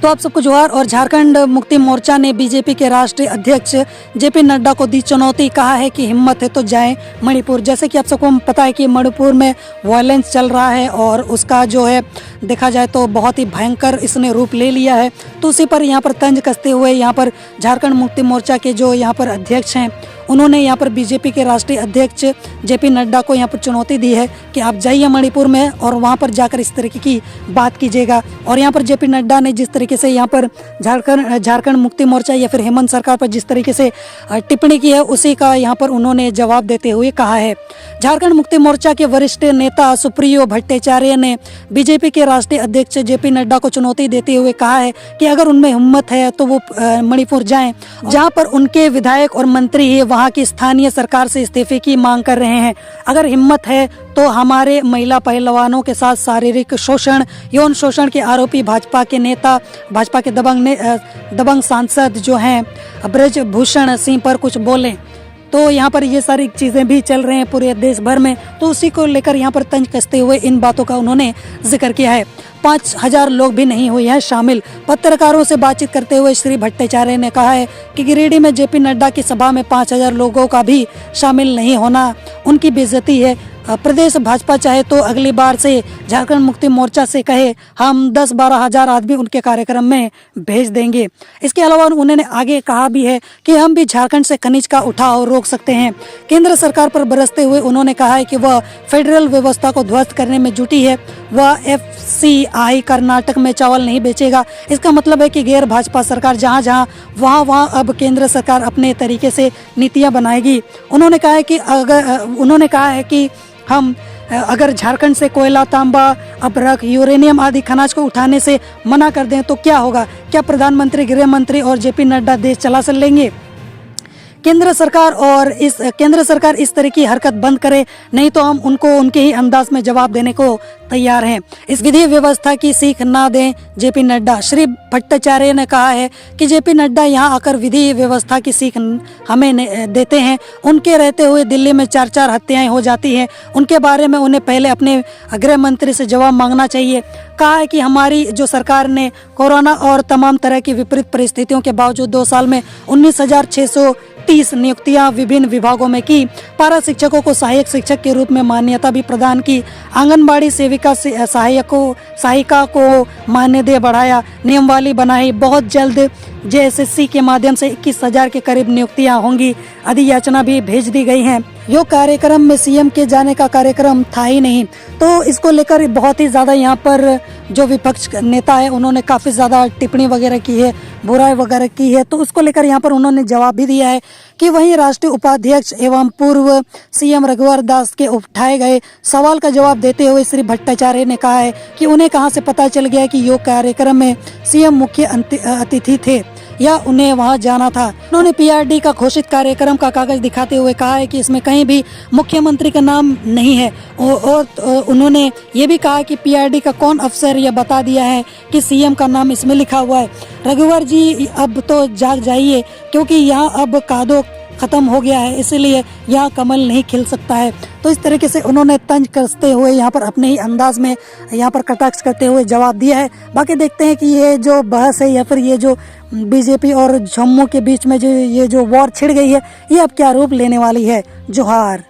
तो आप सबको जोहार। और झारखंड मुक्ति मोर्चा ने बीजेपी के राष्ट्रीय अध्यक्ष जेपी नड्डा को दी चुनौती, कहा है कि हिम्मत है तो जाएं मणिपुर। जैसे कि आप सबको पता है कि मणिपुर में वायलेंस चल रहा है और उसका जो है देखा जाए तो बहुत ही भयंकर इसने रूप ले लिया है। तो उसी पर यहाँ पर तंज कसते हुए यहाँ पर झारखंड मुक्ति मोर्चा के जो यहाँ पर अध्यक्ष हैं उन्होंने यहाँ पर बीजेपी के राष्ट्रीय अध्यक्ष जेपी नड्डा को यहाँ पर चुनौती दी है कि आप जाइए मणिपुर में और वहाँ पर जाकर इस तरीके की बात कीजिएगा। और यहाँ पर जेपी नड्डा ने जिस तरीके से यहाँ पर झारखंड मुक्ति मोर्चा या फिर हेमंत सरकार पर जिस तरीके से टिप्पणी की है उसी का यहाँ पर उन्होंने जवाब देते हुए कहा है। झारखंड मुक्ति मोर्चा के वरिष्ठ नेता सुप्रियो भट्टाचार्य ने बीजेपी के राष्ट्रीय अध्यक्ष जेपी नड्डा को चुनौती देते हुए कहा है कि अगर उनमें हिम्मत है तो वो मणिपुर जाएं, जहां पर उनके विधायक और मंत्री वहां की स्थानीय सरकार से इस्तीफे की मांग कर रहे हैं। अगर हिम्मत है तो हमारे महिला पहलवानों के साथ शारीरिक शोषण, यौन शोषण के आरोपी भाजपा के नेता, भाजपा के दबंग सांसद जो हैं ब्रजभूषण सिंह पर कुछ बोलें। तो यहाँ पर ये सारी चीज़ें भी चल रहे हैं पूरे देश भर में, तो उसी को लेकर यहाँ पर तंज कसते हुए इन बातों का उन्होंने जिक्र किया है। 5000 लोग भी नहीं हुए हैं शामिल। पत्रकारों से बातचीत करते हुए श्री भट्टाचार्य ने कहा है कि गिरिडीह में जेपी नड्डा की सभा में 5000 लोगों का भी शामिल नहीं होना उनकी बेइज्जती है। प्रदेश भाजपा चाहे तो अगली बार से झारखंड मुक्ति मोर्चा से कहे, हम 10-12 हजार आदमी उनके कार्यक्रम में भेज देंगे। इसके अलावा उन्होंने आगे कहा भी है कि हम भी झारखंड से खनिज का उठाव रोक सकते हैं। केंद्र सरकार पर बरसते हुए उन्होंने कहा है कि वह फेडरल व्यवस्था को ध्वस्त करने में जुटी है। वह FCI कर्नाटक में चावल नहीं बेचेगा। इसका मतलब है कि गैर भाजपा सरकार जहां वहां अब केंद्र सरकार अपने तरीके से नीतियां बनाएगी। उन्होंने कहा है कि हम अगर झारखंड से कोयला, तांबा, अभ्रक, यूरेनियम आदि खनिज को उठाने से मना कर दें तो क्या होगा? क्या प्रधानमंत्री, गृह मंत्री और जेपी नड्डा देश चला लेंगे? केंद्र सरकार इस तरह की हरकत बंद करे, नहीं तो हम उनको उनके ही अंदाज में जवाब देने को तैयार हैं। इस विधि व्यवस्था की सीख ना दें जेपी नड्डा। श्री भट्टाचार्य ने कहा है कि जेपी नड्डा यहाँ आकर विधि व्यवस्था की सीख हमें देते हैं। उनके रहते हुए दिल्ली में 4 हत्याएं हो जाती हैं। उनके बारे में उन्हें पहले अपने गृह मंत्री से जवाब मांगना चाहिए। कहा है कि हमारी जो सरकार ने कोरोना और तमाम तरह की विपरीत परिस्थितियों के बावजूद 2 साल में 19,630 नियुक्तियां विभिन्न विभागों में की। पारा शिक्षकों को सहायक शिक्षक के रूप में मान्यता भी प्रदान की। आंगनबाड़ी सेविका सहायिका को मानदेय बढ़ाया, नियमावली बनाई। बहुत जल्द JSSC के माध्यम से 21,000 के करीब नियुक्तियां होंगी। अधियाचना भी भेज दी गई हैं। यो कार्यक्रम में CM के जाने का कार्यक्रम था ही नहीं। तो इसको लेकर बहुत ही ज़्यादा यहाँ पर जो विपक्ष नेता है उन्होंने काफ़ी ज़्यादा टिप्पणी वगैरह की है, बुराई वगैरह की है। तो उसको लेकर यहाँ पर उन्होंने जवाब भी दिया है कि वहीं राष्ट्रीय उपाध्यक्ष एवं पूर्व CM रघुवर दास के उठाए गए सवाल का जवाब देते हुए श्री भट्टाचार्य ने कहा है कि उन्हें कहां से पता चल गया कि योग कार्यक्रम में CM मुख्य अतिथि थे या उन्हें वहां जाना था। उन्होंने PRD का घोषित कार्यक्रम का कागज दिखाते हुए कहा है कि इसमें कहीं भी मुख्यमंत्री का नाम नहीं है और उन्होंने ये भी कहा कि PRD का कौन अफसर यह बता दिया है कि CM का नाम इसमें लिखा हुआ है। रघुवर जी अब तो जाग जाइए, क्योंकि यहाँ अब कादो खत्म हो गया है, इसीलिए यहाँ कमल नहीं खिल सकता है। तो इस तरीके से उन्होंने तंज कसते हुए यहाँ पर अपने ही अंदाज में यहाँ पर कटाक्ष करते हुए जवाब दिया है। बाकी देखते हैं कि ये जो बहस है या फिर ये जो बीजेपी और जम्मू के बीच में जो ये जो वॉर छिड़ गई है ये अब क्या रूप लेने वाली है। जोहार।